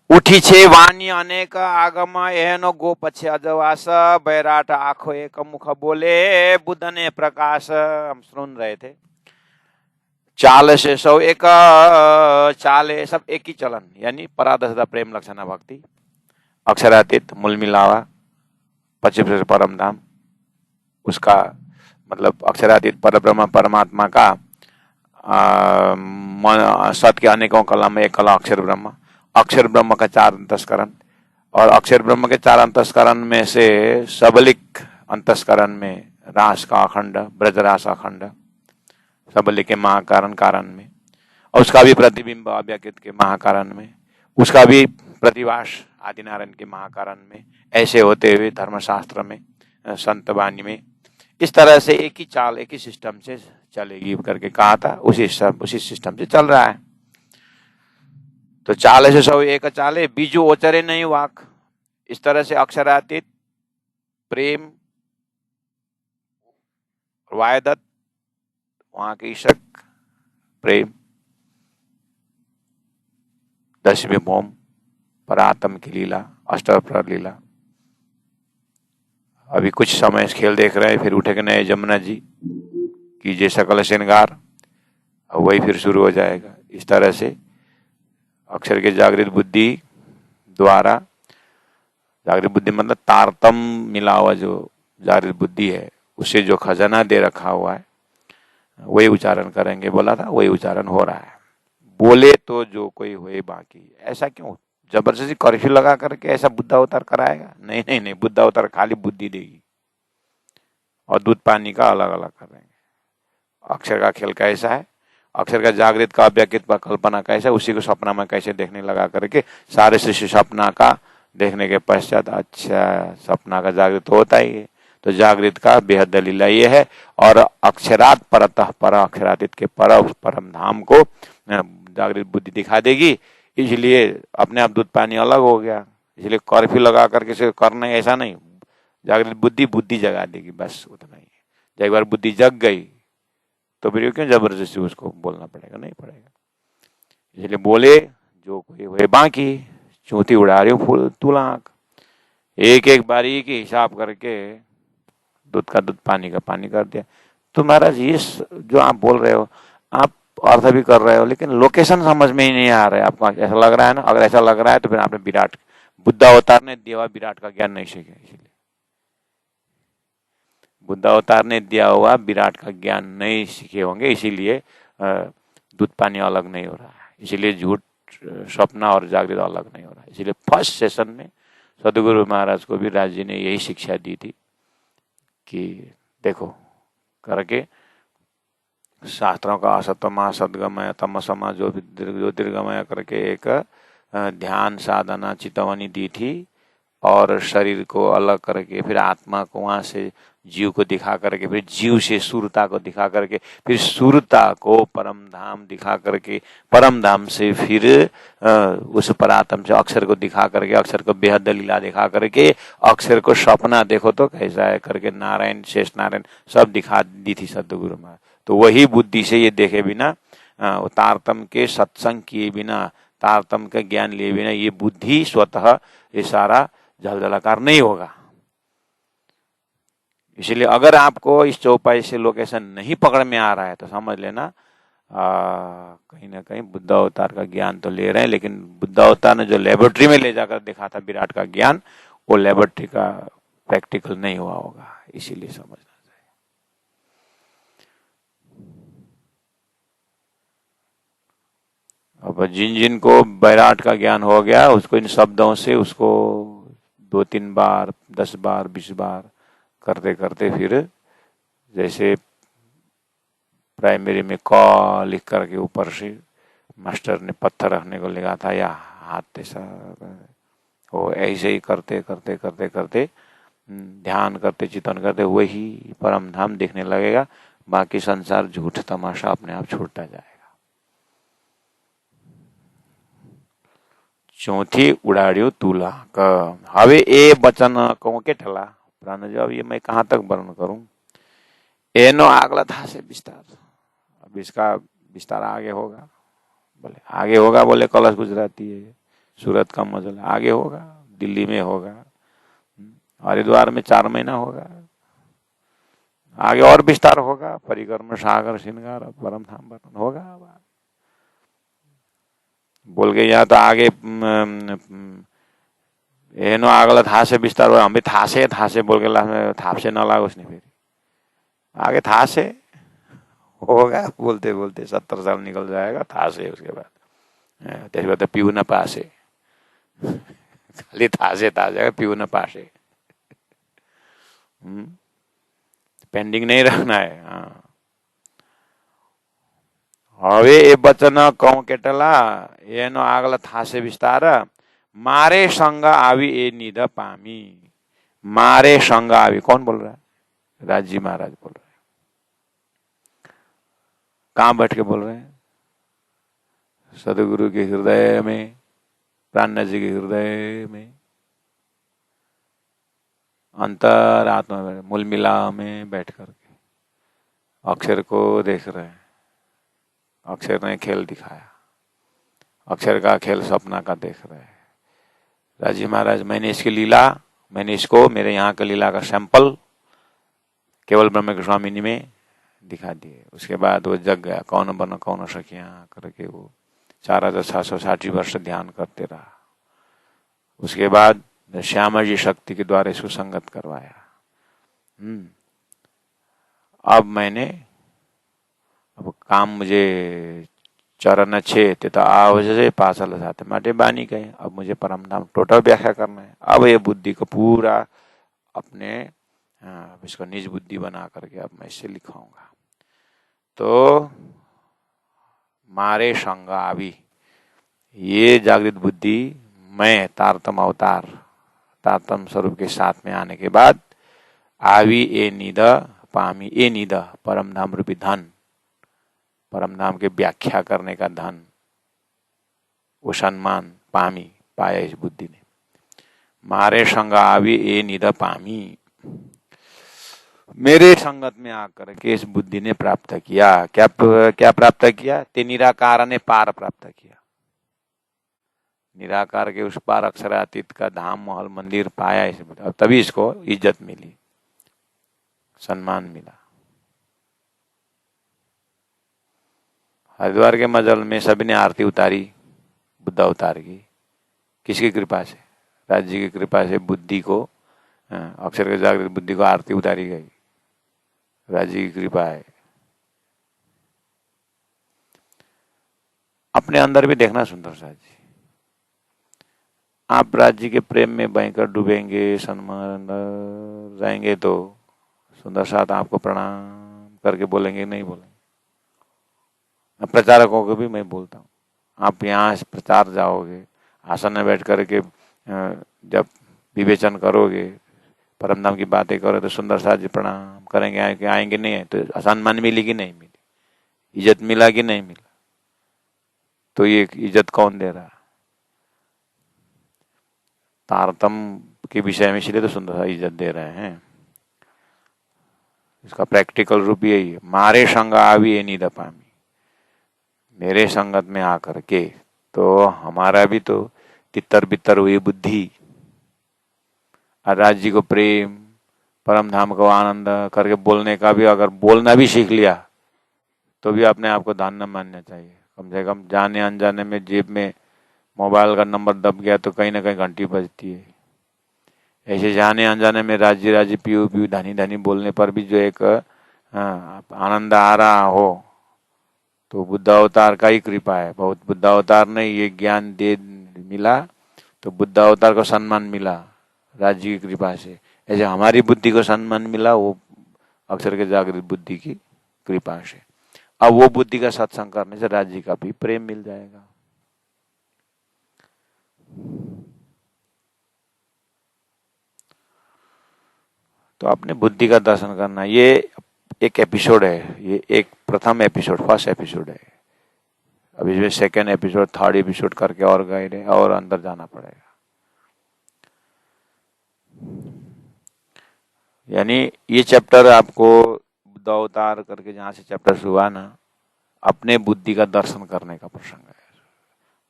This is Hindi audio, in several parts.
ઉઠી છે વાણી અનેક આગમ એનો ગોપ છે अजवास बैराट आखो एक मुख बोले बुद्ध ने प्रकाश। हम सुन रहे थे। चाल से सौ एक चाले सब एक ही चलन यानी परादशदा प्रेम लक्षणा भक्ति अक्षरातीत मूल मिलावा पच्चीस परम धाम उसका मतलब अक्षरातीत पर ब्रह्म परमात्मा का सत के अनेकों कला में एक कला अक्षर ब्रह्म का 4 अंतस्करण और अक्षर ब्रह्म के 4 अंतस्करण में से सबलिक अंतस्करण में रास का अखंड ब्रजरास अखंड सबलिक के महाकारण कारण में और उसका भी प्रतिबिंब अव्यकृत के महाकारण में उसका भी प्रतिवास आदिनारायण के महाकारण में ऐसे होते हुए धर्मशास्त्र में संत वाणी में इस तरह से एक ही चाल एक ही सिस्टम से चलेगी करके कहा था। उसी सिस्टम से चल रहा है। तो चाले से सब एक चाले बीजू ओचरे नहीं वाक इस तरह से अक्षरातीत प्रेम वायदत्त वहां के ईशक प्रेम दशमी मोम परात्म की लीला अष्टप्रहर लीला। अभी कुछ समय खेल देख रहे हैं फिर उठे के नए जमुना जी कीजिए सकल श्रृंगार वही फिर शुरू हो जाएगा। इस तरह से अक्षर के जागृत बुद्धि द्वारा जागृत बुद्धि मतलब तारतम मिला हुआ जो जागृत बुद्धि है उसे जो खजाना दे रखा हुआ है वही उच्चारण करेंगे बोला था वही उच्चारण हो रहा है। बोले तो जो कोई हुए बाकी ऐसा क्यों जबरदस्ती कर्फ्यू लगा करके ऐसा बुद्ध अवतार कराएगा? नहीं नहीं नहीं बुद्ध अवतार खाली बुद्धि देगी और दूध पानी का अलग अलग करेंगे। अक्षर का खेल कैसा है अक्षर का जागृत का अव्यकृत का कल्पना कैसा है उसी को सपना में कैसे देखने लगा करके सारे सृष्टि सपना का देखने के पश्चात अच्छा सपना का जागृत होता ही है। तो जागृत का बेहद दलीला ये है और अक्षरात परतः पर अक्षरातीत के पर परम धाम को जागृत बुद्धि दिखा देगी। इसलिए अपने आप दूध पानी अलग हो गया इसलिए कर्फ्यू लगा करके करना ऐसा नहीं जागृत बुद्धि जगा देगी बस उतना ही। जब एक बार बुद्धि जग गई तो फिर क्यों जबरदस्ती उसको बोलना पड़ेगा? नहीं पड़ेगा। इसलिए बोले जो कोई हुए बाकी चूंटी उड़ा रही हूँ फूल तुलाक एक एक बारी की हिसाब करके दूध का दूध पानी का पानी कर दिया। तो महाराज ये जो आप बोल रहे हो आप अर्थ भी कर रहे हो लेकिन लोकेशन समझ में ही नहीं आ रहा है आपको ऐसा लग रहा है ना। अगर ऐसा लग रहा है तो फिर आपने विराट बुद्ध अवतार ने दिया हुआ विराट का ज्ञान नहीं सीखा। इसलिए बुद्ध अवतार ने दिया हुआ विराट का ज्ञान नहीं सीखे होंगे इसीलिए दूध पानी अलग नहीं हो रहा है। इसीलिए झूठ सपना और जागृत अलग नहीं हो रहा है। इसीलिए फर्स्ट सेशन में सदगुरु महाराज को भी राज जी ने यही शिक्षा दी थी कि देखो करके शास्त्रों का असतमा सदगमय तमसमा जो ज्योतिर्गमय करके एक ध्यान साधना चितवनी दी थी और शरीर को अलग करके फिर आत्मा को वहां से जीव को दिखा करके फिर जीव से सूरता को दिखा करके फिर सूरता को परम धाम दिखा करके परम धाम से फिर उस परात्म से अक्षर को दिखा करके अक्षर को बेहद लीला दिखा करके अक्षर को सपना देखो तो कैसा है करके नारायण शेष नारायण सब दिखा दी थी सदगुरु महाराज। तो वही बुद्धि से ये देखे बिना तारतम के सत्संग किए बिना तारतम का ज्ञान लिए बिना ये बुद्धि स्वतः ये सारा झलझलाकार नहीं होगा। इसलिए अगर आपको इस चौपाई से लोकेशन नहीं पकड़ में आ रहा है तो समझ लेना कहीं ना कहीं बुद्ध अवतार का ज्ञान तो ले रहे हैं लेकिन बुद्ध अवतार ने जो लेबोरेटरी में ले जाकर देखा था विराट का ज्ञान वो लेबोरेटरी का प्रैक्टिकल नहीं हुआ होगा। इसीलिए समझना चाहिए। अब जिन को विराट का ज्ञान हो गया उसको इन शब्दों से उसको 2-3 बार 10 बार 20 बार करते करते फिर जैसे प्राइमरी में क लिख करके ऊपर से मास्टर ने पत्थर रखने को लिखा था या हाथ ऐसा वो ऐसे ही करते करते करते करते ध्यान करते चिंतन करते वही परम धाम दिखने लगेगा। बाकी संसार झूठ तमाशा अपने आप छूटता जाएगा। चौथी उड़ाड़ियो तुला क हवे ए वचन कहूं के ठला प्राण जो अब ये मैं कहाँ तक वर्णन करूं एनो आगला था से विस्तार। अब इसका विस्तार आगे होगा बोले आगे होगा, बोले कलश गुजराती है, सूरत का मजल आगे होगा, दिल्ली में होगा, हरिद्वार में 4 महीना होगा, आगे और विस्तार होगा, परिक्रम सागर श्रृंगार परम धाम वर्णन होगा। बोल के यहाँ तो आगे एनो आगला था से विस्तार हो, हम भी था से बोल के लास्ट में थाप से न लागो उसने, फिर आगे था से होगा, बोलते बोलते 70 साल निकल जाएगा था से। उसके बाद तेरे बाद पीऊ न पासे, खाली था से जाएगा, पीऊ न पासे। पेंडिंग नहीं रखना है। हाँ, હવે એ વચન કહું કેટલા એનો આગળ થાશે વિસ્તાર, मारे संग आवी ए निध पामी। मारे संग आवी, कौन बोल रहा है? राजी महाराज बोल रहे हैं। कहां बैठ के बोल रहे हैं? सदगुरु के हृदय में, प्राण जी के हृदय में, अंतरात्मा में, मूल मिला में बैठ करके अक्षर को देख रहे हैं। अक्षर ने खेल दिखाया, अक्षर का खेल सपना का देख रहे हैं। राजी महाराज, मैंने इसकी लीला, मैंने इसको मेरे यहाँ का लीला का सैंपल केवल ब्रह्म के स्वामिनी में दिखा दिए। उसके बाद वो जग गया, कौन बनो कौन सखिया करके वो 4760 वर्ष ध्यान करते रहा। उसके बाद श्यामा जी शक्ति के द्वारा इसको संगत करवाया। अब काम मुझे चरण 6 તે તો આ वजह पासल साथ माटे बानी गए। अब मुझे परम धाम टोटल व्याख्या करना है। अब ये बुद्धि को पूरा अपने इसको निज बुद्धि बना करके अब मैं इससे लिखाऊंगा। तो मारे संग आवी, ये जागृत बुद्धि मैं तारतम अवतार, तारतम स्वरूप के साथ में आने के बाद आवी ए निध पामी, ए निध परम धाम रूपी धन, परम धाम के व्याख्या करने का धन, वो सम्मान पामी, पाया इस बुद्धि ने। मारे संग आवी ए निध पामी, मेरे संगत में आकर के इस बुद्धि ने प्राप्त किया। क्या प्राप्त किया? ते निराकार ने पार प्राप्त किया। निराकार के उस पार अक्षरातीत का धाम महल मंदिर पाया इस बुद्धि। अब तभी इसको इज्जत मिली, सम्मान मिला। हरिद्वार के मजल में सभी ने आरती उतारी बुद्ध अवतार की। किसकी कृपा से? राज जी की कृपा से बुद्धि को, अक्षर के जागृत बुद्धि को आरती उतारी गई। राज जी की कृपा है। अपने अंदर भी देखना सुंदर साथ जी, आप राज जी के प्रेम में बहकर डूबेंगे, सम्मान जाएंगे तो सुंदर साथ आपको प्रणाम करके बोलेंगे, नहीं बोलेंगे। प्रचारकों को भी मैं बोलता हूँ, आप यहाँ से प्रचार जाओगे, आसन में बैठ करके जब विवेचन करोगे, परम धाम की बातें करो तो सुंदर साथ जी प्रणाम करेंगे, आएंगे नहीं आए तो सम्मान मिली कि नहीं मिली, इज्जत मिला कि नहीं मिला, तो ये इज्जत कौन दे रहा? तारतम के विषय में इसलिए तो सुंदर सा इज्जत दे रहे हैं। इसका प्रैक्टिकल रूप यही है। मारे संग आवी ए निध पामी, मेरे संगत में आकर के तो हमारा भी तो तितर बितर हुई बुद्धि, राज जी को प्रेम, परम धाम को आनंद करके बोलने का भी, अगर बोलना भी सीख लिया तो भी अपने आप को दान न मानना चाहिए। कम से कम जाने अनजाने में जेब में मोबाइल का नंबर दब गया तो कहीं ना कहीं घंटी बजती है। ऐसे जाने अनजाने में राजी पीयू पीयू धनी धनी बोलने पर भी जो एक आनंद आ रहा हो तो बुद्ध अवतार का ही कृपा है। बहुत बुद्ध अवतार ने ये ज्ञान दे मिला तो बुद्ध अवतार को सम्मान मिला राज जी की कृपा से। ऐसे हमारी बुद्धि को सम्मान मिला वो अक्षर के जागृत बुद्धि की कृपा से। अब वो बुद्धि का सत्संग करने से राज जी का भी प्रेम मिल जाएगा। तो अपने बुद्धि का दर्शन करना, ये एक एपिसोड है, ये एक प्रथम एपिसोड, फर्स्ट एपिसोड है। अब इसमें सेकेंड एपिसोड, थर्ड एपिसोड करके और गाइड है और अंदर जाना पड़ेगा। यानी ये चैप्टर आपको बुद्ध अवतार करके जहां से चैप्टर हुआ ना, अपने बुद्धि का दर्शन करने का प्रसंग है।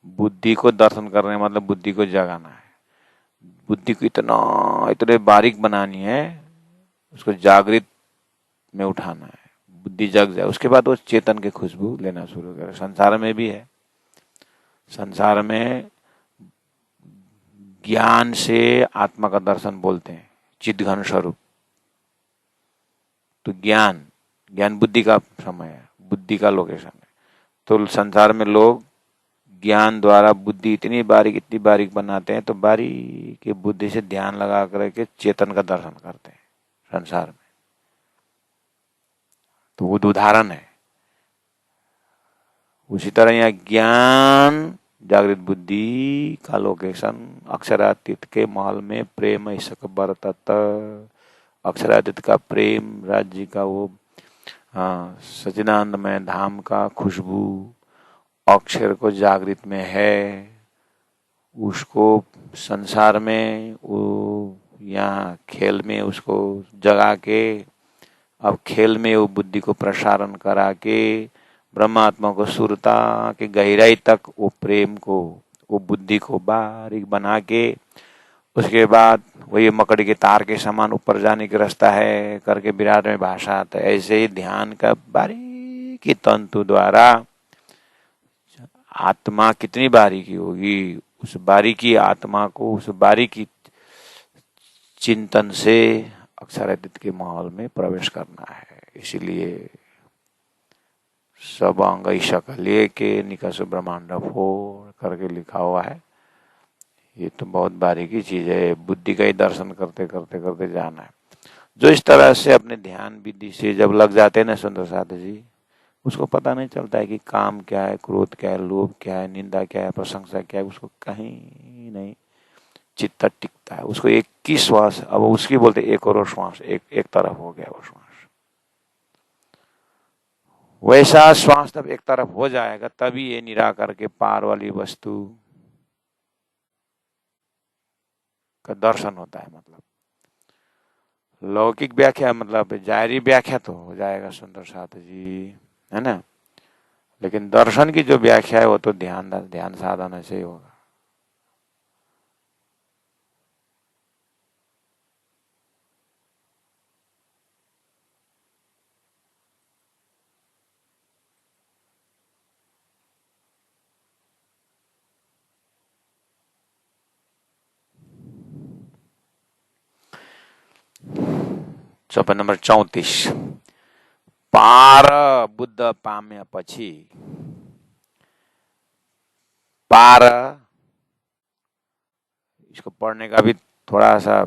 बुद्धि को दर्शन करने मतलब बुद्धि को जगाना है, बुद्धि को इतने बारीक बनानी है, उसको जागृत में उठाना है, बुद्धि जग जाए, उसके बाद वो चेतन की खुशबू लेना शुरू करे। संसार में भी है, संसार में ज्ञान से आत्मा का दर्शन बोलते हैं, चिद्घन स्वरूप। तो ज्ञान ज्ञान बुद्धि का समय है, बुद्धि का लोकेशन है। तो संसार में लोग ज्ञान द्वारा बुद्धि इतनी बारीक बनाते हैं, तो बारीक बुद्धि से ध्यान लगा करके चेतन का दर्शन करते हैं संसार में। तो वो उदाहरण है। उसी तरह यहाँ ज्ञान जागृत बुद्धि का लोकेशन अक्षरातीत के महल में प्रेम इसक बरतत। अक्षरातीत का प्रेम, राज्य का वो सच्चिदानंदमय धाम का खुशबू अक्षर को जागृत में है, उसको संसार में वो यहाँ खेल में उसको जगा के, अब खेल में वो बुद्धि को प्रसारण करा के ब्रह्मात्मा को सुरता के गहराई तक वो प्रेम को, वो बुद्धि को बारीक बना के, उसके बाद वही मकड़ी के तार के समान ऊपर जाने की रास्ता है करके विराट में भाषा आता है। ऐसे ही ध्यान का बारीकी तंतु द्वारा आत्मा कितनी बारीकी होगी, उस बारीकी आत्मा को, उस बारीकी चिंतन से अक्षरातीत के माहौल में प्रवेश करना है। इसीलिए सब अंग शकले के निकष ब्रह्मांड फोड़ करके लिखा हुआ है। ये तो बहुत बारीकी चीज है, बुद्धि का ही दर्शन करते करते करते जाना है। जो इस तरह से अपने ध्यान विधि से जब लग जाते हैं ना सुंदर साथ जी, उसको पता नहीं चलता है कि काम क्या है, क्रोध क्या है, लोभ क्या है, निंदा क्या है, प्रशंसा क्या है, उसको कहीं नहीं चित्त टिकता है। उसको एक ही श्वास, अब उसकी बोलते एक और श्वास, एक तरफ हो गया वो श्वास। वैसा श्वास जब एक तरफ हो जाएगा तभी ये निराकार के पार वाली वस्तु का दर्शन होता है। मतलब लौकिक व्याख्या, मतलब जायरी व्याख्या तो हो जाएगा सुंदर साथ जी, है ना, लेकिन दर्शन की जो व्याख्या है वो तो ध्यान साधना से ही होगा। चौपाई नंबर 34। पार बुद्ध पाम्या पछि, पार, इसको पढ़ने का भी थोड़ा सा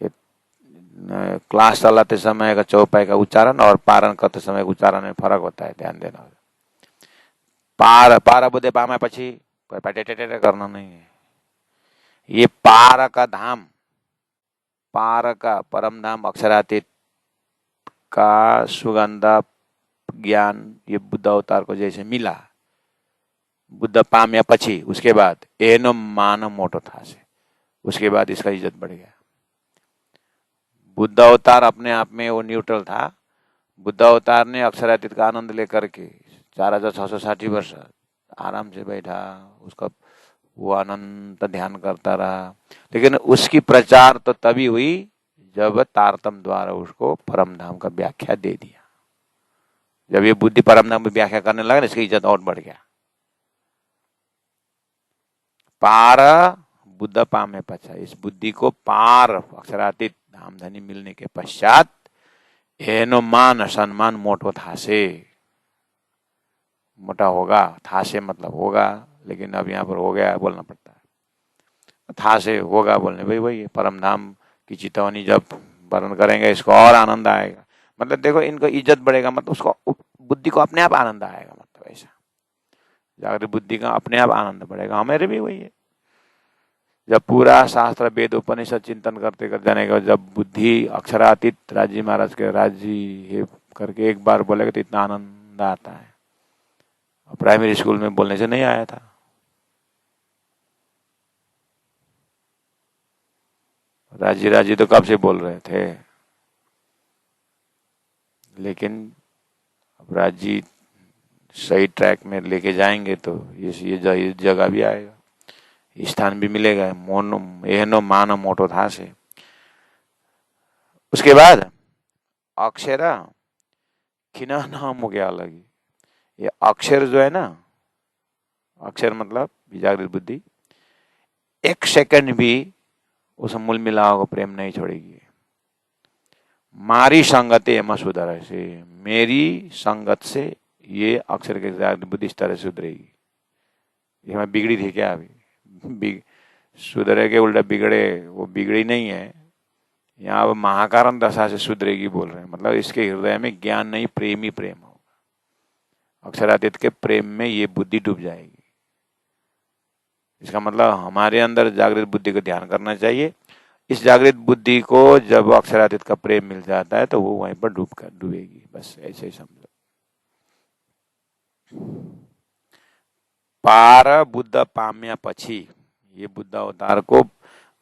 क्लास चलाते समय का चौपाई का उच्चारण और पारण करते समय उच्चारण में फर्क होता है, ध्यान देना। पार पार बुद्धे पाम्या पछि करना नहीं है। ये पार का धाम, पार का परम धाम अक्षरातीत का सुगंधा ज्ञान ये बुद्ध अवतार को जैसे मिला, बुद्ध पाम्या पछि, उसके बाद एनो मान मोटो था से, उसके बाद इसका इज्जत बढ़ गया। बुद्ध अवतार अपने आप में वो न्यूट्रल था। बुद्ध अवतार ने अक्षरातीत का आनंद लेकर के 4660 वर्ष आराम से बैठा, उसका वो अनंत ध्यान करता रहा, लेकिन उसकी प्रचार तो तभी हुई जब तारतम द्वारा उसको परम धाम का व्याख्या दे दिया। जब ये बुद्धि परम धाम की व्याख्या करने लगा ना, इसकी इज्जत और बढ़ गया। पार बुद्ध पामे पछा, इस बुद्धि को पार अक्षरातीत धामधनी मिलने के पश्चात एनो मान सम्मान मोटो था से, मोटा होगा, था से मतलब होगा, लेकिन अब यहाँ पर हो गया बोलना पड़ता है, था से होगा बोलने, भाई वही परम धाम की चितौनी जब वर्ण करेंगे इसको और आनंद आएगा। मतलब देखो, इनको इज्जत बढ़ेगा, मतलब उसको बुद्धि को अपने आप आनंद आएगा। मतलब ऐसा जागृत बुद्धि का अपने आप आनंद बढ़ेगा। हमारे भी वही है, जब पूरा शास्त्र वेद उपनिषद चिंतन करते कर जाने का, जब बुद्धि अक्षरातीत राजी महाराज के राजी करके एक बार बोलेगा तो इतना आनंद आता है। प्राइमरी स्कूल में बोलने से नहीं आया था। राजी राजी तो कब से बोल रहे थे, लेकिन अब राजी सही ट्रैक में लेके जाएंगे तो ये जगह भी आएगा, स्थान भी मिलेगा। मोनो एहनो मान मोटो था से। उसके बाद अक्षरा खिना नाम हो गया अलग। ये अक्षर जो है ना, अक्षर मतलब जागृत बुद्धि, एक सेकंड भी उस मूल मिलाओ को प्रेम नहीं छोड़ेगी। मारी संगते एम सुधर से, मेरी संगत से ये अक्षर के जागृत बुद्धि इस तरह से सुधरेगी। ये मैं बिगड़ी थी क्या अभी? सुधरे के उल्टा बिगड़े, वो बिगड़ी नहीं है। यहाँ अब महाकारण दशा से सुधरेगी बोल रहे हैं, मतलब इसके हृदय में ज्ञान नहीं प्रेम ही प्रेम होगा। अक्षरातीत के प्रेम में ये बुद्धि डूब जाएगी। इसका मतलब हमारे अंदर जागृत बुद्धि को ध्यान करना चाहिए। इस जागृत बुद्धि को जब अक्षरातीत का प्रेम मिल जाता है तो वो वहीं पर डूबेगी। बस ऐसे ही समझो। पार बुद्ध पाम्या पछी, ये बुद्ध अवतार को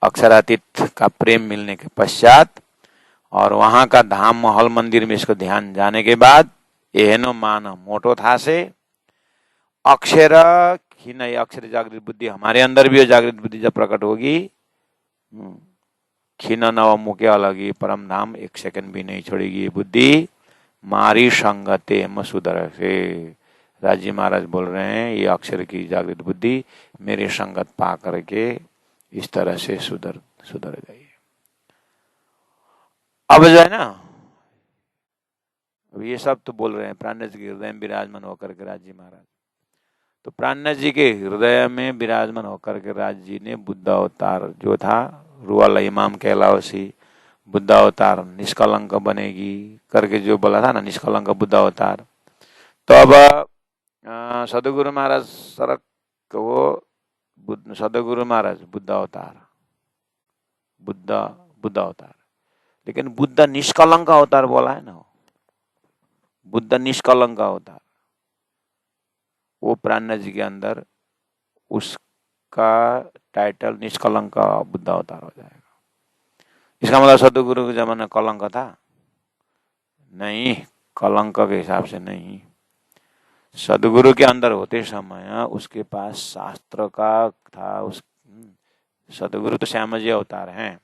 अक्षरातीत का प्रेम मिलने के पश्चात और वहां का धाम महल मंदिर में इसको ध्यान जाने के बाद एहनो मान मोटो था से अक्षर ही नहीं, अक्षर जागृत बुद्धि हमारे अंदर भी जागृत बुद्धि जब प्रकट होगी, खीन नव मुके अलगी परम धाम एक सेकंड भी नहीं छोड़ेगी बुद्धि। मारी संगते मसुदर से, राजी महाराज बोल रहे हैं ये अक्षर की जागृत बुद्धि मेरी संगत पा करके इस तरह से सुधर गई। अब जो है ना, अब ये सब तो बोल रहे हैं प्राणनाथ जी के हृदय में विराजमान होकर के राजी महाराज। तो प्राणनाथ जी के हृदय में विराजमान होकर के राज जी ने बुद्ध अवतार जो था, रुआला इमाम कहलाओसी, बुद्ध अवतार निष्कलंक बनेगी करके जो बोला था ना, निष्कलंक बुद्ध अवतार। तो अब सदगुरु महाराज सरक वो सदगुरु महाराज बुद्ध अवतार, बुद्ध अवतार, लेकिन बुद्ध निष्कलंक अवतार बोला है ना, बुद्ध निष्कलंक अवतार। वो प्राणनाथ जी के अंदर उसका टाइटल निष्कलंक बुद्ध अवतार हो जाएगा। इसका मतलब सदगुरु के जमाने कलंक था? नहीं, कलंक के हिसाब से नहीं। सदगुरु के अंदर होते समय उसके पास शास्त्र का था। सदगुरु तो श्यामाजी अवतार हैं।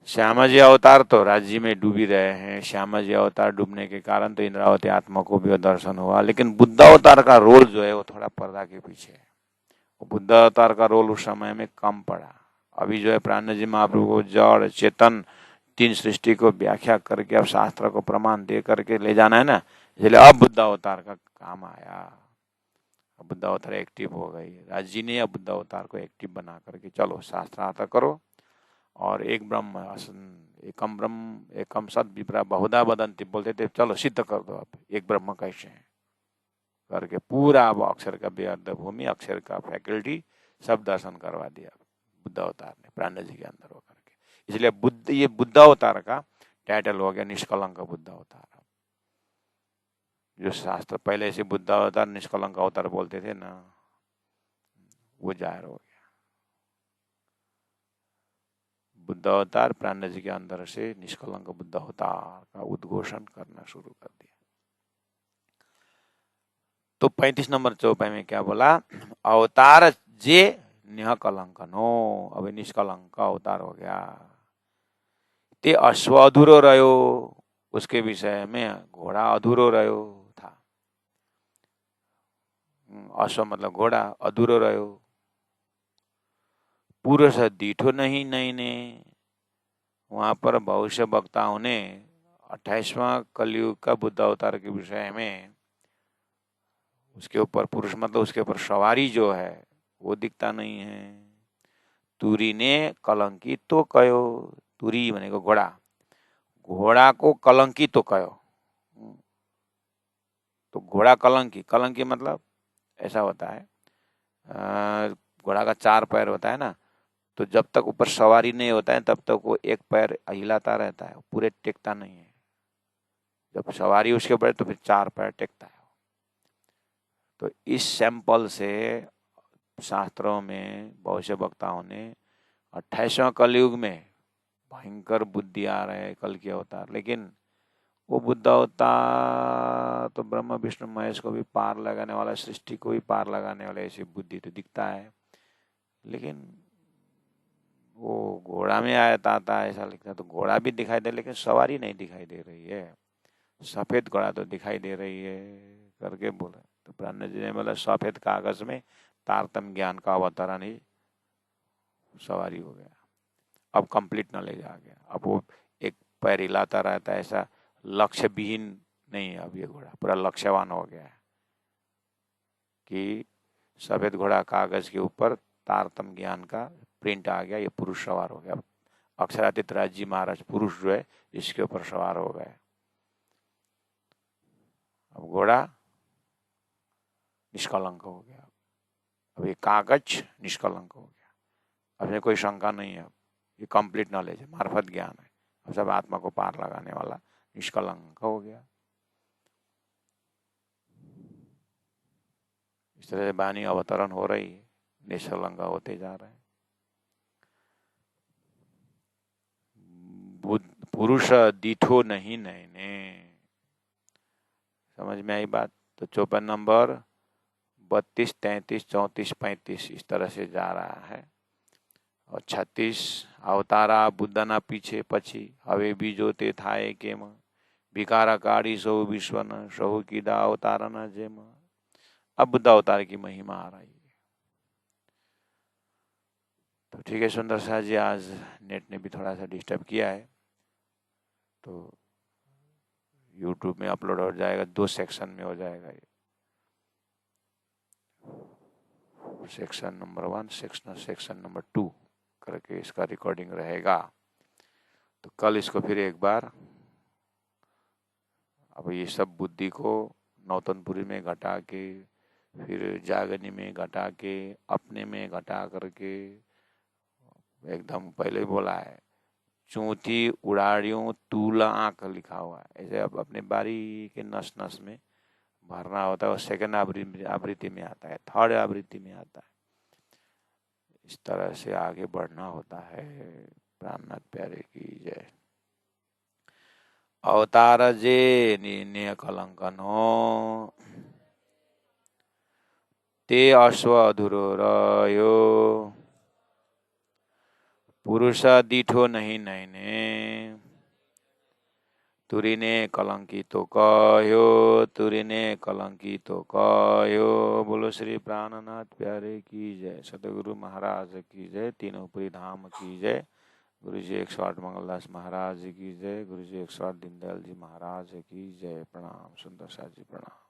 श्यामाजी अवतार तो राज्य में डूबी रहे हैं। श्यामाजी अवतार डूबने के कारण तो इंद्रावती आत्मा को भी दर्शन हुआ, लेकिन बुद्ध अवतार का रोल जो है वो थोड़ा पर्दा के पीछे है। बुद्ध अवतार का रोल उस समय में कम पड़ा। अभी जो है प्राणनाथ जी महाप्रभु को जड़ चेतन तीन सृष्टि को व्याख्या करके अब शास्त्र को प्रमाण दे करके ले जाना है ना, इसलिए अब बुद्ध अवतार का काम आया। अब बुद्ध अवतार एक्टिव हो गई। राज जी ने अब बुद्ध अवतार को एक्टिव बना करके चलो शास्त्रार्थ करो और एक ब्रह्म एकम ब्रह्म एकम सत विप्रा बहुधा वदंती बोलते थे, चलो सिद्ध कर दो अब एक ब्रह्म कैसे है करके पूरा अब अक्षर का बेअर्थ भूमि, अक्षर का फैकल्टी सब दर्शन करवा दिया बुद्ध अवतार ने प्राणनाथ जी के अंदर होकर के। इसलिए बुद्ध, ये बुद्ध अवतार का टाइटल हो गया निष्कलंक बुद्ध अवतार। जो शास्त्र पहले से बुद्ध अवतार निष्कलंक अवतार बोलते थे ना, वो जाहिर हो गया। बुद्ध अवतार प्राणनाथ जी के अंदर से निष्कलंक बुद्ध अवतार का उद्घोषण करना शुरू कर दिया। तो 35 नंबर चौपाई में क्या बोला? अवतार जे निह कलंक नो, अब निष्कलंक अवतार हो गया। ते अश्व अधूरो रहो, उसके विषय में घोड़ा अधूरो रहो था। अश्व मतलब घोड़ा, अधूरो रहो। पुरुष दीठो नहीं ने, वहां पर भविष्य वक्ताओं ने 28वां कलयुग का बुद्ध अवतार के विषय में उसके ऊपर पुरुष मतलब उसके ऊपर सवारी जो है वो दिखता नहीं है। तुरी ने कलंकी तो कयो, तुरी बनेगा घोड़ा, घोड़ा को कलंकी तो कयो। तो घोड़ा कलंकी, कलंकी मतलब ऐसा होता है, घोड़ा का 4 पैर होता है ना, तो जब तक ऊपर सवारी नहीं होता है तब तक वो एक पैर हिलाता रहता है, पूरे टेकता नहीं है। जब सवारी उसके ऊपर तो फिर 4 पैर टेकता है। तो इस सैंपल से शास्त्रों में भविष्य वक्ताओं ने 28वां कलयुग में भयंकर बुद्धि आ रहे हैं कल के अवतार, लेकिन वो बुद्ध अवतार तो ब्रह्मा विष्णु महेश को भी पार लगाने वाला, सृष्टि को भी पार लगाने वाला ऐसी बुद्धि तो दिखता है, लेकिन वो घोड़ा में आता है ऐसा लिखता, तो घोड़ा भी दिखाई दे लेकिन सवारी नहीं दिखाई दे रही है, सफेद घोड़ा तो दिखाई दे रही है करके बोला। तो ब्रह्मा जी ने बोला सफेद कागज में तारतम्य ज्ञान का अवतरण ही सवारी हो गया, अब कंप्लीट नॉलेज आ गया। अब वो एक पैर हिलाता रहता है, ऐसा लक्ष्य विहीन नहीं है, अब ये घोड़ा पूरा लक्ष्यवान हो गया है कि सफेद घोड़ा कागज के ऊपर तारतम्य ज्ञान का प्रिंट आ गया, ये पुरुष सवार हो गया। अक्षरातीत राज जी महाराज पुरुष जो है इसके ऊपर सवार हो गए। अब घोड़ा निष्कलंक हो गया, अब ये कागज निष्कलंक हो गया, अब में कोई शंका नहीं है, ये कंप्लीट नॉलेज है, मार्फत ज्ञान है, अब सब आत्मा को पार लगाने वाला निष्कलंक हो गया। इस तरह से वाणी अवतरण हो रही है, निष्कलंक होते जा रहे हैं। पुरुष दीठो नहीं नैने, समझ में आई बात? तो 54 नंबर 32, 33, 34, 35 इस तरह से जा रहा है। और 36 अवतारा बुद्धना पीछे पछी हवे बीजो ते थाए केम विकाराकारी सौ विश्वन सहु कीदा अवतारना जेम। अब बुद्ध अवतार की महिमा आ रही है। तो ठीक है सुंदर शाह जी, आज नेट ने भी थोड़ा सा डिस्टर्ब किया है, तो यूट्यूब में अपलोड हो जाएगा, 2 सेक्शन में हो जाएगा ये, सेक्शन नंबर 1, सेक्शन नंबर 2 करके इसका रिकॉर्डिंग रहेगा। तो कल इसको फिर एक बार, अब ये सब बुद्धि को नौतनपुरी में घटा के, फिर जागनी में घटा के, अपने में घटा करके, एकदम पहले बोला है चूंथी उड़ाड़ियों तूला आंख लिखा हुआ है, ऐसे अब अपने बारी के नस नस में भरना होता है। और सेकंड आवृत्ति में आता है, थर्ड आवृत्ति में आता है, इस तरह से आगे बढ़ना होता है। प्राणनाथ प्यारे की जय। अवतार जे निन्य कलंकनो ते अश्व अधुरो रयो पुरुष दीठो नहीं नैने तुरीने कलंकी तो कहो तुरीने कलंकी तो कहो। बोलो श्री प्राणनाथ प्यारे की जय, सतगुरु महाराज की जय, तीनों पुरी धाम की जय, गुरु जी 108 मंगलदास महाराज की जय, गुरु जी 108 दीनदयाल जी महाराज की जय। प्रणाम सुंदर शाह जी, प्रणाम।